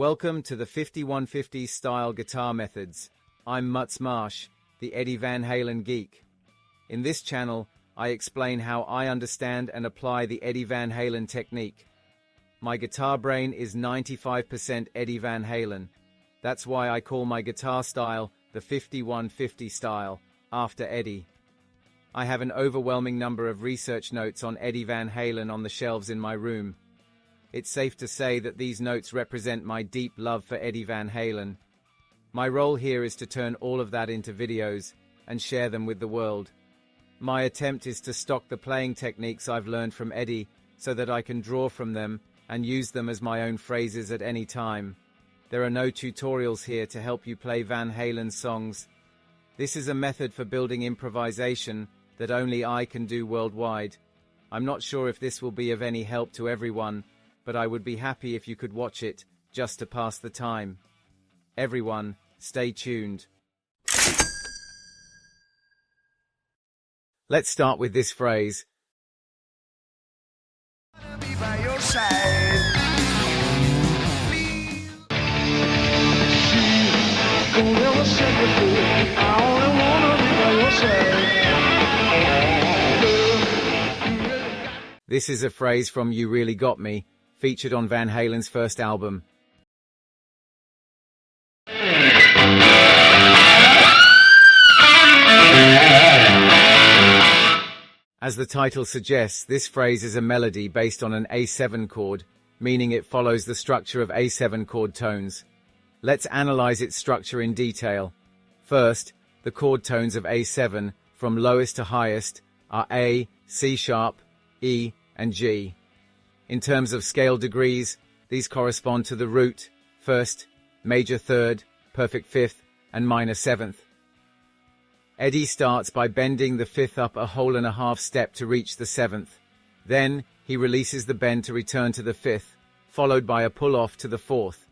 Welcome to the 5150 style guitar methods. I'm Mutz Marsh, the Eddie Van Halen geek. In this channel, I explain how I understand and apply the Eddie Van Halen technique. My guitar brain is 95% Eddie Van Halen. That's why I call my guitar style the 5150 style, after Eddie. I have an overwhelming number of research notes on Eddie Van Halen on the shelves in my room. It's safe to say that these notes represent my deep love for Eddie Van Halen. My role here is to turn all of that into videos and share them with the world. My attempt is to stock the playing techniques I've learned from Eddie so that I can draw from them and use them as my own phrases at any time. There are no tutorials here to help you play Van Halen songs. This is a method for building improvisation that only I can do worldwide. I'm not sure if this will be of any help to everyone, but I would be happy if you could watch it, just to pass the time. Everyone, stay tuned. Let's start with this phrase. Be by your side. This is a phrase from You Really Got Me, featured on Van Halen's first album. As the title suggests, this phrase is a melody based on an A7 chord, meaning it follows the structure of A7 chord tones. Let's analyze its structure in detail. First, the chord tones of A7, from lowest to highest, are A, C sharp, E, and G. In terms of scale degrees, these correspond to the root, first, major third, perfect fifth, and minor seventh. Eddie starts by bending the fifth up a whole and a half step to reach the seventh. Then, he releases the bend to return to the fifth, followed by a pull-off to the fourth.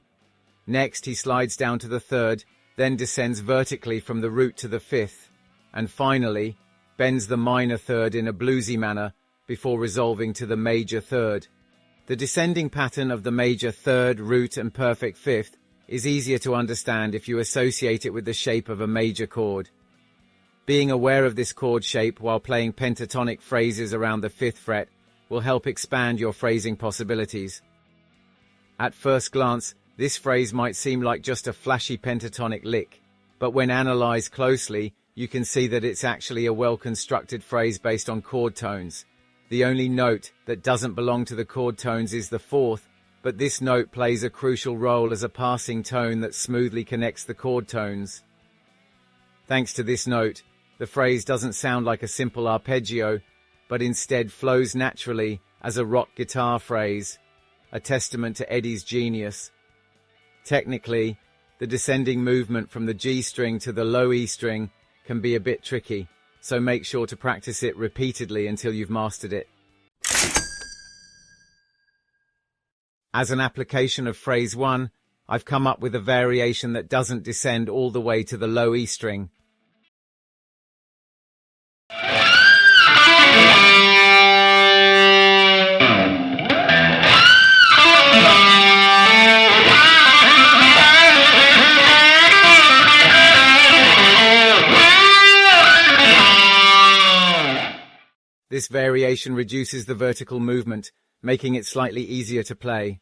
Next, he slides down to the third, then descends vertically from the root to the fifth, and finally, bends the minor third in a bluesy manner before resolving to the major third. The descending pattern of the major third, root, and perfect fifth is easier to understand if you associate it with the shape of a major chord. Being aware of this chord shape while playing pentatonic phrases around the fifth fret will help expand your phrasing possibilities. At first glance, this phrase might seem like just a flashy pentatonic lick, but when analyzed closely, you can see that it's actually a well-constructed phrase based on chord tones. The only note that doesn't belong to the chord tones is the fourth, but this note plays a crucial role as a passing tone that smoothly connects the chord tones. Thanks to this note, the phrase doesn't sound like a simple arpeggio, but instead flows naturally as a rock guitar phrase, a testament to Eddie's genius. Technically, the descending movement from the G string to the low E string can be a bit tricky, so make sure to practice it repeatedly until you've mastered it. As an application of phrase 1, I've come up with a variation that doesn't descend all the way to the low E string. This variation reduces the vertical movement, making it slightly easier to play.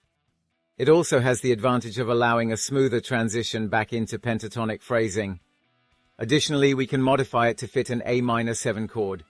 It also has the advantage of allowing a smoother transition back into pentatonic phrasing. Additionally, we can modify it to fit an A minor 7 chord.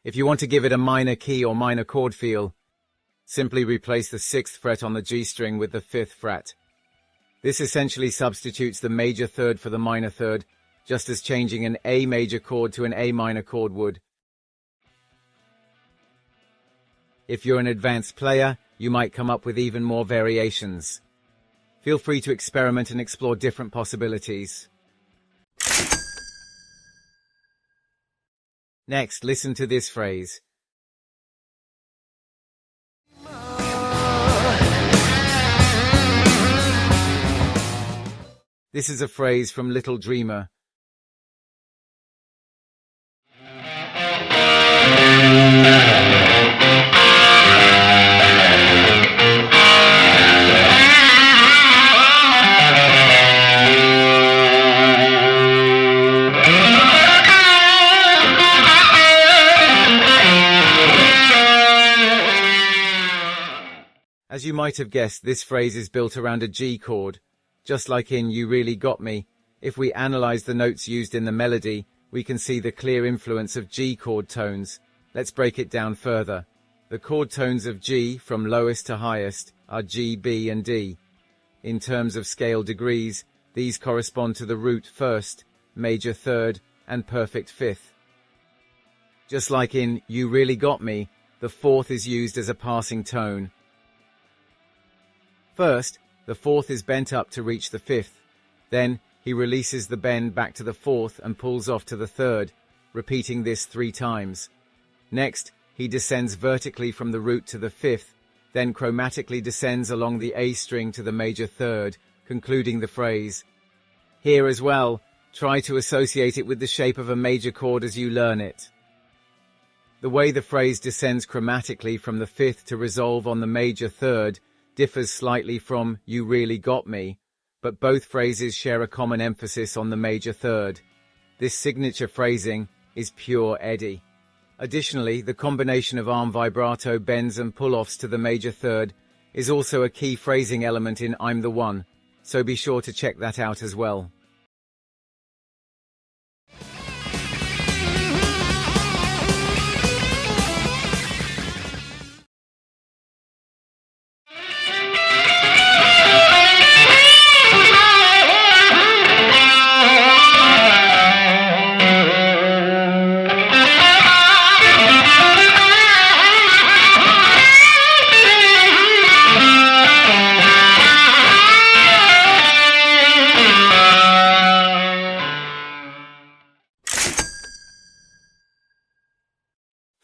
If you want to give it a minor key or minor chord feel, simply replace the 6th fret on the G string with the 5th fret. This essentially substitutes the major third for the minor third, just as changing an A major chord to an A minor chord would. If you're an advanced player, you might come up with even more variations. Feel free to experiment and explore different possibilities. Next, listen to this phrase. This is a phrase from Little Dreamer. As you might have guessed, this phrase is built around a G chord. Just like in You Really Got Me, if we analyze the notes used in the melody, we can see the clear influence of G chord tones. Let's break it down further. The chord tones of G, from lowest to highest, are G, B, and D. In terms of scale degrees, these correspond to the root first, major third, and perfect fifth. Just like in You Really Got Me, the fourth is used as a passing tone. First, the fourth is bent up to reach the fifth. Then, he releases the bend back to the fourth and pulls off to the third, repeating this 3 times. Next, he descends vertically from the root to the fifth, then chromatically descends along the A string to the major third, concluding the phrase. Here as well, try to associate it with the shape of a major chord as you learn it. The way the phrase descends chromatically from the fifth to resolve on the major third differs slightly from You Really Got Me, but both phrases share a common emphasis on the major third. This signature phrasing is pure Eddie. Additionally, the combination of arm vibrato bends and pull-offs to the major third is also a key phrasing element in I'm the One, so be sure to check that out as well.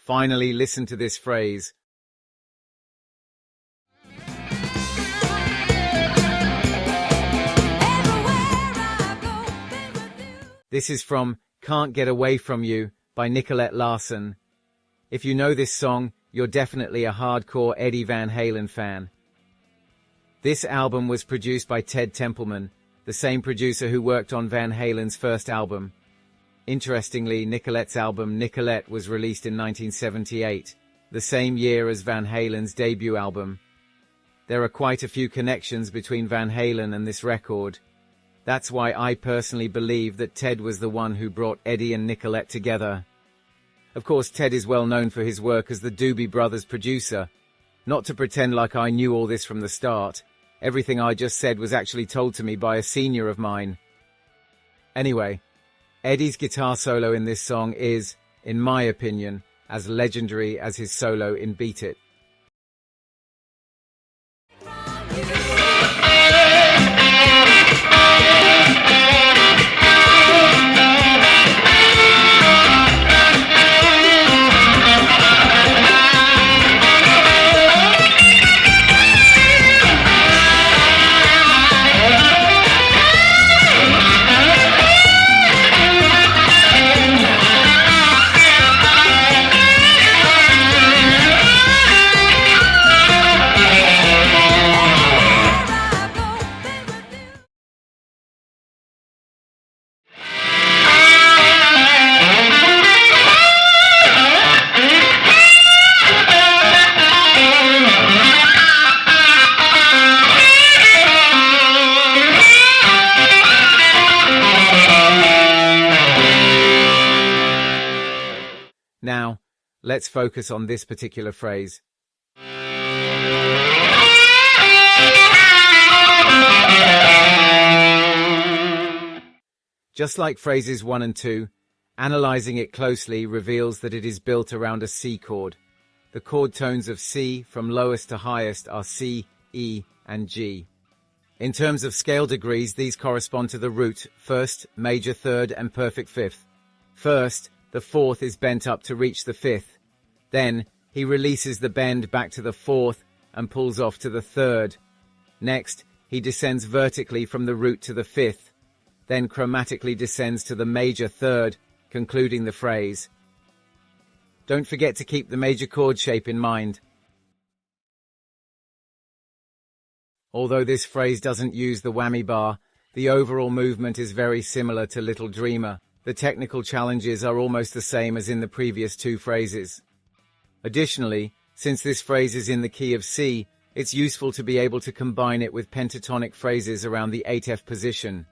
Finally, listen to this phrase. This is from Can't Get Away From You by Nicolette Larson. If you know this song, you're definitely a hardcore Eddie Van Halen fan. This album was produced by Ted Templeman, the same producer who worked on Van Halen's first album. Interestingly, Nicolette's album Nicolette was released in 1978, the same year as Van Halen's debut album. There are quite a few connections between Van Halen and this record. That's why I personally believe that Ted was the one who brought Eddie and Nicolette together. Of course, Ted is well known for his work as the Doobie Brothers producer. Not to pretend like I knew all this from the start. Everything I just said was actually told to me by a senior of mine. Anyway, Eddie's guitar solo in this song is, in my opinion, as legendary as his solo in Beat It. Now, let's focus on this particular phrase. Just like phrases 1 and 2, analyzing it closely reveals that it is built around a C chord. The chord tones of C, from lowest to highest, are C, E, and G. In terms of scale degrees, these correspond to the root, first, major third, and perfect fifth. First, the fourth is bent up to reach the fifth. Then, he releases the bend back to the fourth and pulls off to the third. Next, he descends vertically from the root to the fifth, then chromatically descends to the major third, concluding the phrase. Don't forget to keep the major chord shape in mind. Although this phrase doesn't use the whammy bar, the overall movement is very similar to Little Dreamer. The technical challenges are almost the same as in the previous two phrases. Additionally, since this phrase is in the key of C, it's useful to be able to combine it with pentatonic phrases around the 8th position.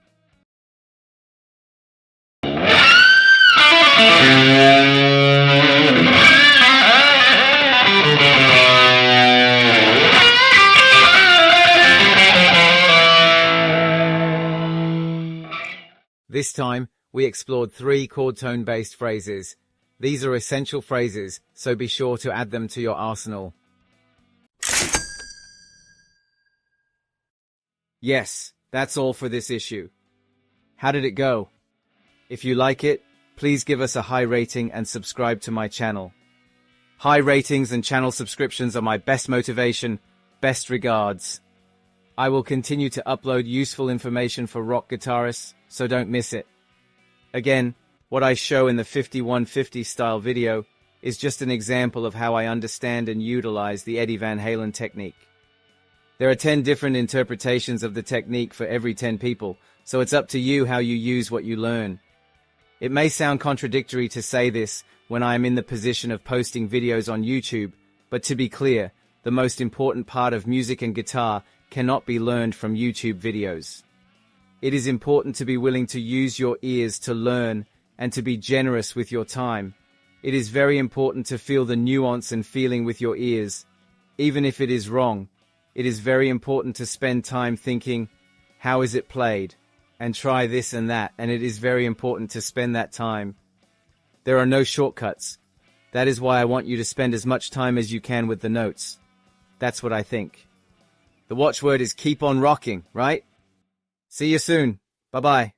This time, we explored 3 chord tone-based phrases. These are essential phrases, so be sure to add them to your arsenal. Yes, that's all for this issue. How did it go? If you like it, please give us a high rating and subscribe to my channel. High ratings and channel subscriptions are my best motivation. Best regards. I will continue to upload useful information for rock guitarists, so don't miss it. Again, what I show in the 5150 style video is just an example of how I understand and utilize the Eddie Van Halen technique. There are 10 different interpretations of the technique for every 10 people, so it's up to you how you use what you learn. It may sound contradictory to say this when I am in the position of posting videos on YouTube, but to be clear, the most important part of music and guitar cannot be learned from YouTube videos. It is important to be willing to use your ears to learn and to be generous with your time. It is very important to feel the nuance and feeling with your ears. Even if it is wrong, it is very important to spend time thinking, how is it played? And try this and that, and it is very important to spend that time. There are no shortcuts. That is why I want you to spend as much time as you can with the notes. That's what I think. The watchword is keep on rocking, right? See you soon. Bye-bye.